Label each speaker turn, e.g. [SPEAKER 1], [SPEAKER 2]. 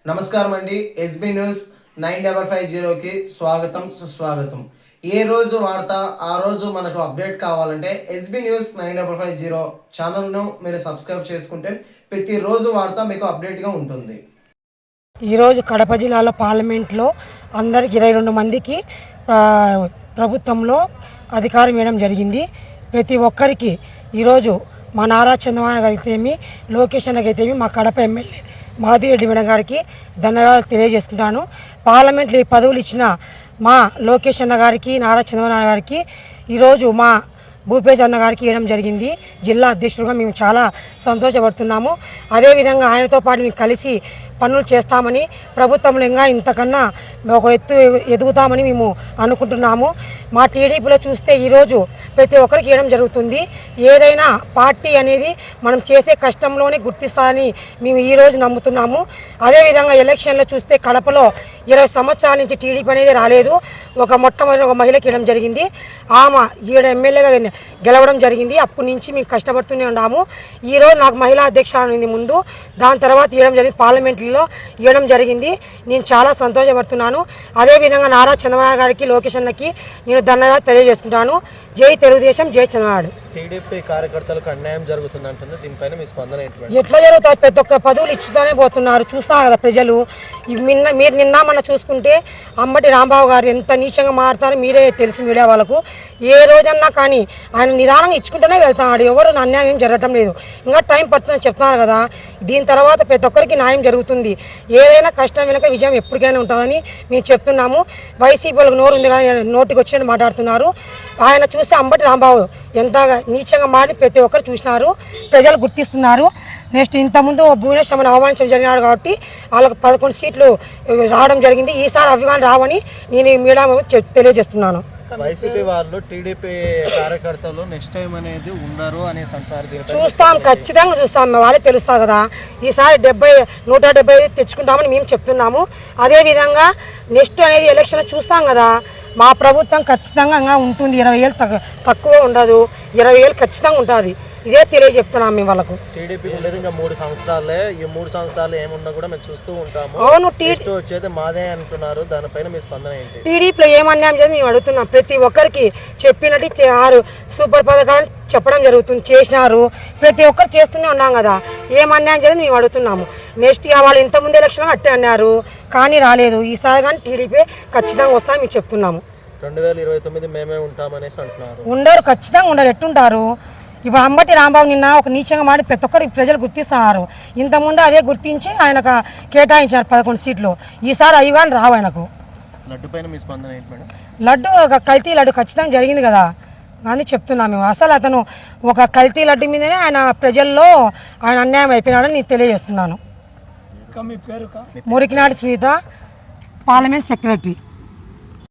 [SPEAKER 1] నమస్కారం అండి. SB news 9550కి స్వాగతం సుస్వాగతం. ఏ రోజు వార్త ఆ రోజు మనకు అప్డేట్ కావాలంటే ఎస్బీ న్యూస్ 9550 ఛానల్ను మీరు సబ్స్క్రైబ్ చేసుకుంటే ప్రతిరోజు వార్త మీకు అప్డేట్గా ఉంటుంది.
[SPEAKER 2] ఈరోజు కడప జిల్లాలో పార్లమెంట్లో అందరికి 22 మందికి ప్రభుత్వంలో అధికారం ఇవ్వడం జరిగింది. ప్రతి ఒక్కరికి ఈరోజు మా నారా చంద్రబాబు గారికి ఏమి, లోకేష్ అన్నకి అయితేమి, మా కడప ఎమ్మెల్యే మాదిరెడ్డి మేడం గారికి ధన్యవాదాలు తెలియజేసుకుంటాను. పార్లమెంట్లో ఈ పదవులు ఇచ్చిన మా లోకేష్ అన్న గారికి, నారా చంద్రబాబు గారికి ఈరోజు మా భూపేష్ అన్న గారికి ఇవ్వడం జరిగింది. జిల్లా అధ్యక్షుడిగా మేము చాలా సంతోషపడుతున్నాము. అదేవిధంగా ఆయనతో పాటు మేము కలిసి పనులు చేస్తామని, ప్రభుత్వంలో ఇంకా ఇంతకన్నా ఒక ఎత్తు ఎదుగుతామని మేము అనుకుంటున్నాము. మా టీడీపీలో చూస్తే ఈరోజు ప్రతి ఒక్కరికి ఇవ్వడం జరుగుతుంది. ఏదైనా పార్టీ అనేది మనం చేసే కష్టంలోనే గుర్తిస్తారని మేము ఈరోజు నమ్ముతున్నాము. అదేవిధంగా ఎలక్షన్లో చూస్తే కడపలో 20 సంవత్సరాల నుంచి టీడీపీ అనేది రాలేదు. మొట్టమొదటి ఒక మహిళకి ఇవ్వడం జరిగింది. ఆమె ఈడ ఎమ్మెల్యేగా గెలవడం జరిగింది. అప్పటి నుంచి మేము కష్టపడుతూనే ఉన్నాము. ఈరోజు నాకు మహిళా అధ్యక్షురాలు ఉంది ముందు, దాని తర్వాత ఇవ్వడం జరిగింది, పార్లమెంట్లో ఇవ్వడం జరిగింది. నేను చాలా సంతోషపడుతున్నాను. అదేవిధంగా నారా చంద్రబాబు గారికి, లోకేష్ అన్నకి నేను ధన్యవాదాలు తెలియజేసుకుంటాను. జై తెలుగుదేశం, జై చంద్రబాబు.
[SPEAKER 3] టీడీపీ కార్యకర్తలకు అన్యాయం జరుగుతుందంటుంది, దీనిపైన మీ స్పందన ఏంటి?
[SPEAKER 2] ఎట్లా జరుగుతుంది? ప్రతి ఒక్క పదవులు ఇచ్చుతూనే పోతున్నారు. చూస్తున్నారు కదా ప్రజలు. మీరు నిన్న మన చూసుకుంటే అంబటి రాంబాబు గారు ఎంత నీచంగా మారుతారో మీరే తెలుసు మీడియా వాళ్ళకు. ఏ రోజన్నా కానీ ఆయన నిదానంగా ఇచ్చుకుంటూనే వెళ్తున్నాడు. ఎవరు అన్యాయం జరగటం లేదు. ఇంకా టైం పడుతుందని చెప్తున్నారు కదా. దీని తర్వాత ప్రతి ఒక్కరికి న్యాయం జరుగుతుంది. ఏదైనా కష్టం వెనుక విజయం ఎప్పటికైనా ఉంటుందని మేము చెప్తున్నాము. వైసీపీ వాళ్ళకి నోరు ఉంది కానీ నోటికి వచ్చినట్టు మాట్లాడుతున్నారు. ఆయన చూస్తే అంబటి రాంబాబు ఎంత నీచంగా మారి ప్రతి ఒక్కరు చూసినారు, ప్రజలు గుర్తిస్తున్నారు. నెక్స్ట్ ఇంతకుముందు భువనేశ్వర్ అవమానించడం జరిగినాడు కాబట్టి వాళ్ళకు 11 సీట్లు రావడం జరిగింది. ఈసారి అవి కానీ రావని నేను మీడియా తెలియజేస్తున్నాను.
[SPEAKER 3] వైసీపీ వాళ్ళు టీడీపీ కార్యకర్తలు నెక్స్ట్ టైం అనేది ఉండరు అనేసి అంటారు.
[SPEAKER 2] చూస్తాం, ఖచ్చితంగా చూస్తాం. వాళ్ళే తెలుస్తారు కదా. ఈసారి 175 తెచ్చుకుంటామని మేము చెప్తున్నాము. అదేవిధంగా నెక్స్ట్ అనేది ఎలక్షన్ చూస్తాం కదా. మా ప్రభుత్వం ఖచ్చితంగా ఉంటుంది. 20,000 తక్కువ ఉండదు, 20,000 ఖచ్చితంగా ఉంటుంది. ఇదే తెలియజెప్తున్నాం మేము వాళ్ళకు.
[SPEAKER 3] టీడీపీ ఉండేది ఇంకా 3 సంవత్సరాలే. ఈ 3 సంవత్సరాలు ఏమున్నా కూడా మేము చూస్తూ ఉంటాము.
[SPEAKER 2] అవును,
[SPEAKER 3] వచ్చేది మాదే అంటున్నారు. దానిపైన మీ స్పందన ఏంటి?
[SPEAKER 2] టీడీపీలో ఏమన్యాయం చేసి మేము అడుగుతున్నాం. ప్రతి ఒక్కరికి చెప్పినట్టు 6 సూపర్ పథకాలు చెప్పడం జరుగుతుంది, చేసినారు. ప్రతి ఒక్కరు చేస్తూనే ఉన్నాం కదా. ఏమన్యాయం చేసి మేము అడుగుతున్నాము. నెక్స్ట్ వాళ్ళు ఇంతకుముందు ఎలక్షన్ అట్టే అన్నారు కానీ రాలేదు. ఈసారి కానీ టీడీపీ ఖచ్చితంగా వస్తామని మేము చెప్తున్నాము.
[SPEAKER 3] 2029 మేమే ఉంటామనేసి అంటున్నారు.
[SPEAKER 2] ఉండరు, ఖచ్చితంగా ఉండరు. ఎట్టుంటారు? ఇప్పుడు అంబటి రాంబాబు నిన్న ఒక నీచంగా మాడి ప్రతి ఒక్కరికి ప్రజలు గుర్తిస్తున్నారు. ఇంతకుముందు అదే గుర్తించి ఆయనకు కేటాయించారు 11 సీట్లు. ఈసారి అవి కానీ రావు ఆయనకు.
[SPEAKER 3] లడ్డు పైన మీ స్పందన ఏంటి మేడం?
[SPEAKER 2] లడ్డు ఒక కల్తీ లడ్డు ఖచ్చితంగా జరిగింది కదా అని చెప్తున్నాం మేము. అసలు అతను ఒక కల్తీ లడ్డు మీదనే ఆయన ప్రజల్లో ఆయన అన్యాయం అయిపోయినాడని నేను తెలియజేస్తున్నాను. మురికినాటి శ్రీత, పార్లమెంట్ సెక్రటరీ.